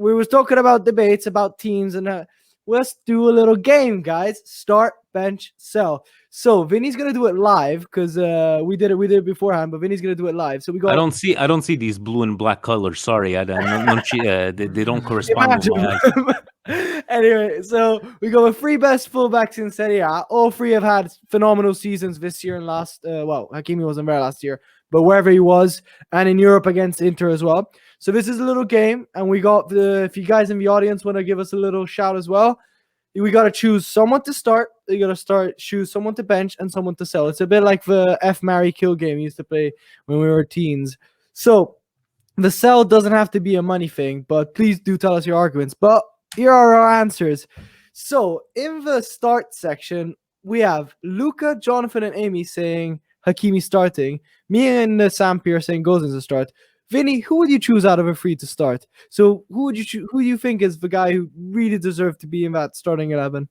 we was talking about debates about teams, and let's do a little game, guys. Start, bench, sell. So Vinny's gonna do it live because we did it beforehand, but Vinny's gonna do it live. So we go. I don't see these blue and black colors. Sorry, they don't correspond with my eyes. Anyway, so we go with 3 best fullbacks in Serie A. All 3 have had phenomenal seasons this year and last. Well, Hakimi wasn't there last year, but wherever he was, and in Europe against Inter as well. So this is a little game, and we got if you guys in the audience want to give us a little shout as well, we got to choose someone to start. You got to choose someone to bench and someone to sell. It's a bit like the F, marry, kill game we used to play when we were teens. So the sell doesn't have to be a money thing, but please do tell us your arguments. But here are our answers. So in the start section, we have Luca, Jonathan, and Amy saying Hakimi starting. Me and Sam Pierre saying Gosens to start. Vinny, who would you choose out of a 3 to start? So who do you think is the guy who really deserved to be in that starting 11?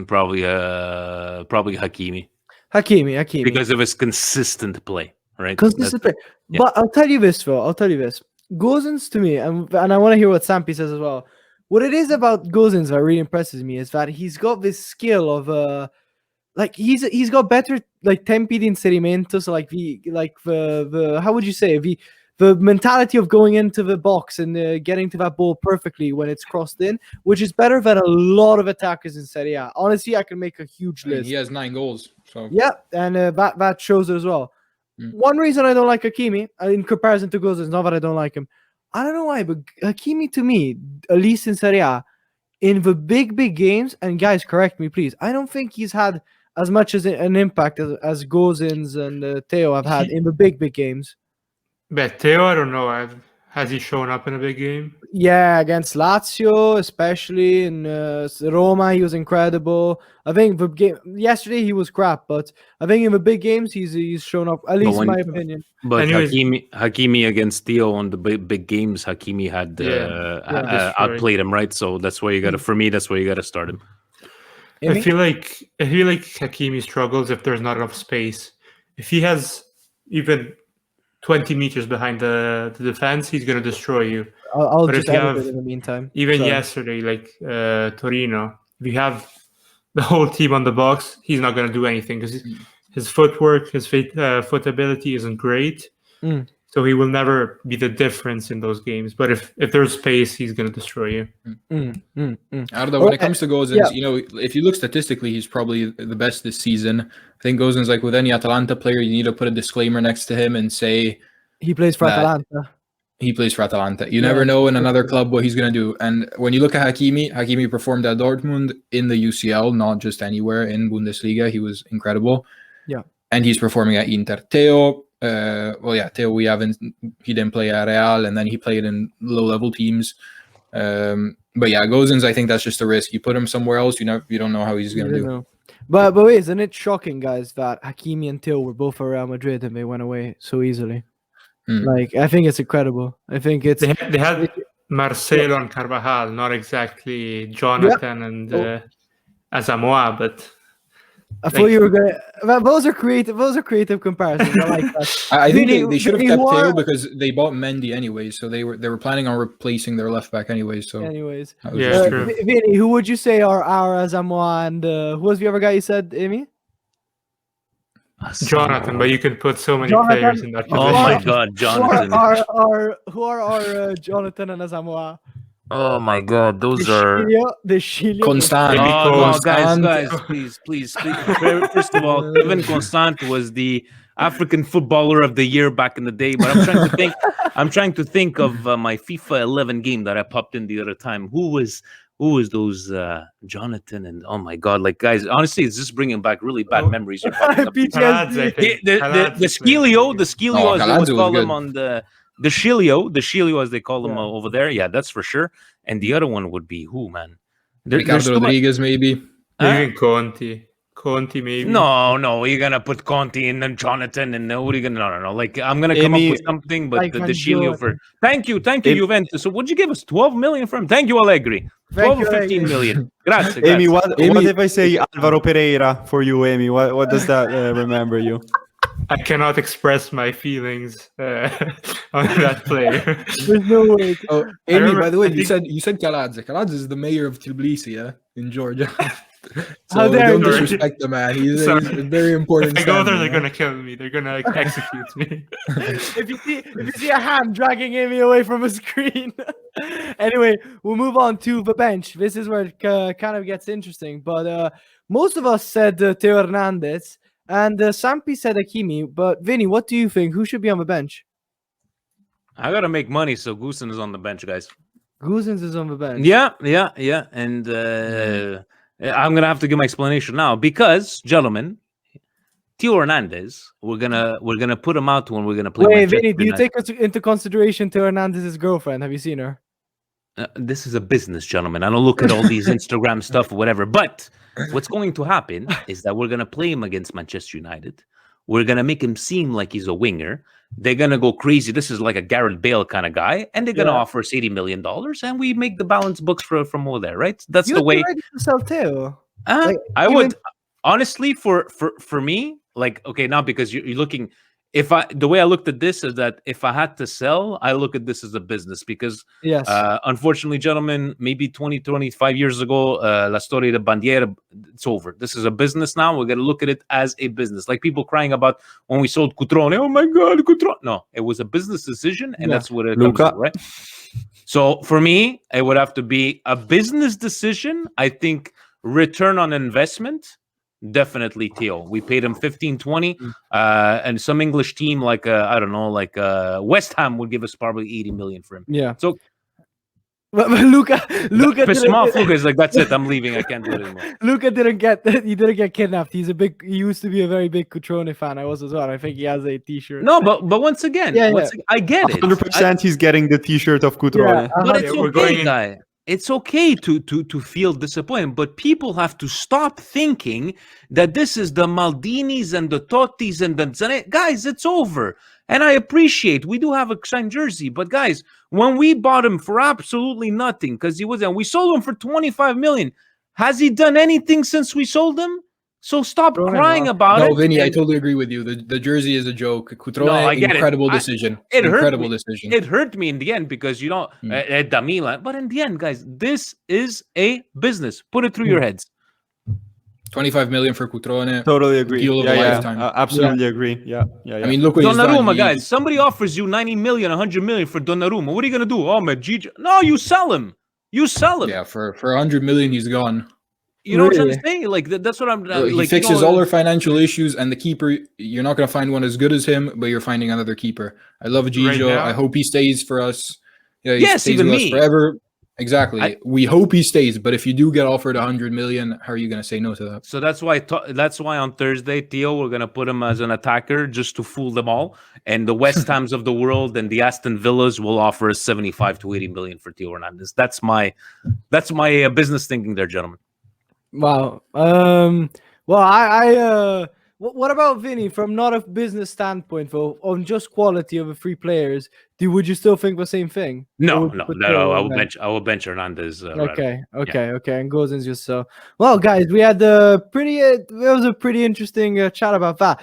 Probably Hakimi. Hakimi. Because of his consistent play, right? Consistent play. Yeah. But I'll tell you this, Phil. Gosens to me, and I want to hear what Sampi says as well. What it is about Gosens that really impresses me is that he's got this skill of he's got better tempi di inserimento. So the how would you say the mentality of going into the box and getting to that ball perfectly when it's crossed in, which is better than a lot of attackers in Serie A. Honestly, I can make a huge list. He has 9 goals. So yeah, and that shows it as well. One reason I don't like Hakimi, in comparison to Gosens, not that I don't like him, I don't know why, but Hakimi to me, at least in Serie A, in the big games, and guys, correct me please, I don't think he's had as much as an impact as Gosens and Theo have had in the big games. But Theo, I don't know. Has he shown up in a big game? Yeah, against Lazio, especially in Roma, he was incredible. I think the game yesterday he was crap, but I think in the big games he's shown up. At least in my opinion. But Hakimi against Theo on the big games, Hakimi had outplayed him, right? So that's why you got to. For me, that's why you got to start him. I feel like Hakimi struggles if there's not enough space. If he has even 20 meters behind the defense, he's going to destroy you. I'll just edit it in the meantime. Even yesterday, Torino, if you have the whole team on the box, he's not going to do anything because his footwork, his foot ability isn't great. So he will never be the difference in those games. But if there's space, he's going to destroy you. I don't know. When it comes to Gosens, if you look statistically, he's probably the best this season. I think Gosens, like with any Atalanta player, you need to put a disclaimer next to him and say he plays for Atalanta. He plays for Atalanta. You never know in another club what he's going to do. And when you look at Hakimi performed at Dortmund in the UCL, not just anywhere in Bundesliga. He was incredible. Yeah. And he's performing at Inter. Theo, he didn't play at Real, and then he played in low-level teams. But yeah, Gosens, I think that's just a risk. You put him somewhere else, you don't know how he's going to do. Know. But wait, isn't it shocking, guys, that Hakimi and Theo were both for Real Madrid and they went away so easily? I think it's incredible. I think it's they had Marcelo and Carvajal, not exactly Jonathan and Asamoah, but I thought you were gonna. Those are creative comparisons. I like that. I think they should have kept Theo because they bought Mendy anyway, so they were planning on replacing their left back anyway. So true. Vinny, who would you say are our Asamoah and who was the other guy you said, Amy? Jonathan, but you can put so many players in that position. Oh my God, Jonathan! Who are our Jonathan and Asamoah? Oh my God, those are the Shilio. Constant. No, guys, please. First of all, Kevin Constant was the African footballer of the year back in the day. But I'm trying to think of my FIFA 11 game that I popped in the other time. Who was those Jonathan and oh my God, like guys, honestly, it's just bringing back really bad memories. The Skilio, as they call him on the Shilio, as they call him over there. Yeah, that's for sure. And the other one would be who, man? Ricardo Rodriguez, maybe. Even Conti, maybe. No, you're gonna put Conti and then Jonathan and what are you gonna? No. Like I'm gonna come up with something, but like the Shilio for. Thank you, Juventus. So what'd you give us? 12 million from? Thank you, Allegri. 12 or 15 million. Grazie. Amy, what if I say Alvaro Pereira for you, Amy? What does that remember you? I cannot express my feelings on that player. There's no way. Oh, Amy, remember- by the way, I you think- said Kaladze. Kaladze is the mayor of Tbilisi, yeah, in Georgia. How So dare don't you. disrespect the man. He's Sorry. a very important. If I go there, standing, they're yeah. gonna kill me. They're gonna execute me. If you see a hand dragging Amy away from a screen. Anyway, we'll move on to the bench. This is where it kind of gets interesting. But most of us said Theo Hernandez, and Sampi said Hakimi. But Vinny, what do you think? Who should be on the bench? I gotta make money, so Gosens is on the bench, guys. Gosens is on the bench. Yeah. And I'm gonna have to give my explanation now because, gentlemen, Theo Hernandez, we're gonna put him out when we're gonna play. Wait, Manchester Vinny, do you United. take into consideration Theo Hernandez's girlfriend? Have you seen her? This is a business, gentlemen. I don't look at all these Instagram stuff or whatever. But what's going to happen is that we're gonna play him against Manchester United. We're gonna make him seem like he's a winger. They're gonna go crazy. This is like a Gareth Bale kind of guy, and they're gonna offer us $80 million, and we make the balance books from over there, right? That's You'd the way. be ready to sell Theo. I even- would honestly for me, like, okay, now because you're looking. The way I looked at this is that if I had to sell, I look at this as a business because, Yes. unfortunately, gentlemen, maybe 20, 25 years ago, La Storia de Bandiera, it's over. This is a business now. We're going to look at it as a business. Like people crying about when we sold Cutrone. Oh my God, Cutrone. No, it was a business decision, and that's what it comes to, right? So for me, it would have to be a business decision. I think return on investment, definitely Theo. We paid him 15, 20, and some English team like I don't know, like West Ham would give us probably 80 million for him. Yeah. So But Luca piss him off. Luca is like, that's it. I'm leaving. I can't do it anymore. Luca didn't get kidnapped. He used to be a very big Cutrone fan. I was as well. I think he has a T-shirt. No, but once again, I get it. 100% he's getting the T-shirt of Cutrone. Yeah, But it's we're going okay, in- guy. It's okay to feel disappointed, but people have to stop thinking that this is the Maldinis and the Tottis and the Zane. Guys, it's over. And I appreciate we do have a signed jersey, but guys, when we bought him for absolutely nothing, because he was, and we sold him for 25 million. Has he done anything since we sold him? So stop crying about it. No, Vinny, I totally agree with you. The jersey is a joke. Cutrone, No, I get it. incredible decision. It hurt Incredible me. decision. It hurt me in the end because Damila. But in the end, guys, this is a business. Put it through your heads. 25 million for Cutrone. Totally agree. Deal of a lifetime. Absolutely agree. Yeah. I mean, look what he's done. Donnarumma, guys. Somebody offers you 90 million, 100 million for Donnarumma. What are you gonna do? Oh, man, Gigi. No, you sell him. You sell him. Yeah, for 100 million, he's gone. You know what I'm saying? Like that's what I'm. He like, fixes all our financial issues, and the keeper, you're not going to find one as good as him, but you're finding another keeper. I love Gigio. Right now? I hope he stays for us. Yeah, he Yes, stays even with us me. forever. Exactly. We hope he stays, but if you do get offered 100 million, how are you going to say no to that? So that's why on Thursday, Theo, we're gonna put him as an attacker just to fool them all. And the West Hams of the world and the Aston Villas will offer us 75 to 80 million for Theo Hernandez. That's my business thinking there, gentlemen. Wow. Well, what about Vinny from not a business standpoint, though, on just quality of the three players? Would you still think the same thing? No. Or would you put Theo I on will bench? bench Hernandez. Right Okay, and Gosens just so. Well, guys, we had it was a pretty interesting chat about that.